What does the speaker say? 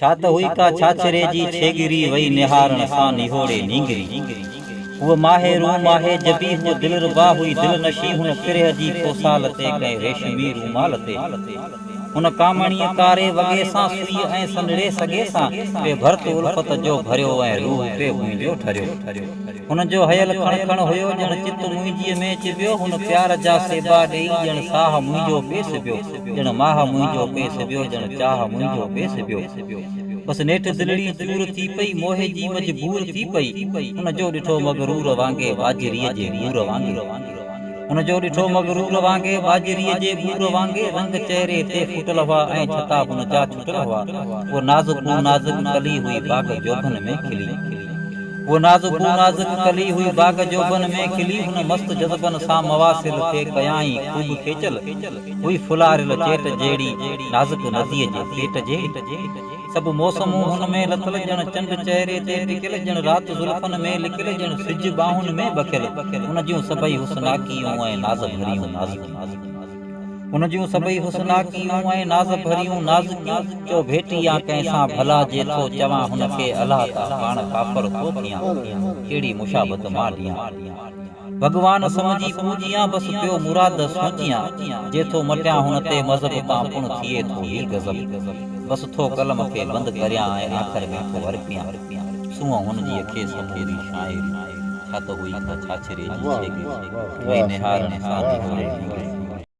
छात हुई का छाछरे जी छेगिरी वही निहारण सा निहोड़े नींगरी वो माहे रू माहे जबी हो दिल रुबा हुई दिल नशी हुन फिरे जी पोसाल ते कई रेशमी रूमाल ते हुन कामणी कारे वगे सा सुई ऐं संडड़े सगे सा पे भरत उल्फत जो भरियो ऐं रूह पे मुंहिंजो ठरियो हुन जो हयल खण खण हुयो जण चित मुंहिंजी में चिबियो हुन प्यार जा सेबा ॾेई जण साह मुंहिंजो पेस बियो जण माह मुंहिंजो पेस बियो जण चाह मुंहिंजो पेस बियो बस नेठ दिलड़ी दूर थी पई मोहे जी मजबूर थी पई हुन जो ॾिठो मगरूर वांगे बाजरीअ जे बूर वांगे हुन जो ॾिठो मगरूर वांगे बाजरीअ जे बूर वांगे रंग चेहरे ते फुटल हुआ ऐं छता हुन जा छुटल हुआ वो नाज़ुक कली हुई बाग जोबन में खिली वो नाजुक कली हुई बाग जोबन में खिली हुन मस्त जज़बन सा मवासिल थे कयाई खूब खेचल हुई फुलारिल चेट जेड़ी नाजुक नदीअ जे पेट जे सब मौसमूं हुन में लथल जण चंड चेहरे ते टिकल जण रात जुल्फन में लिकल जण सिज बाहुन में बखियल हुन जूं सभई हुस्नाकियूं ऐं नाज़ भरियूं नाज़ुकियूं हुन जूं सभई हुस्नाकियूं ऐं नाज़ भरियूं नाज़ुकियूं चो भेटिया कंहिंसां भला जेथो चवां हुनखे अलाह ता पाण काफ़र थो थियां कहिड़ी मुशाबत मां ॾियां भगवान समझी पूजियां बस पियो मुराद सोचियां जेथो मटियां हुन ते मज़हब तां पुण थिए थो ही गज़ब बस थो कलम खे बंदि करियां ऐं आख़िर में थो वरपियां सूंहं हुन जी अखे सफ़ेदी शाइरी छा त हुई छाछरे जी छेगी वई निहारण सां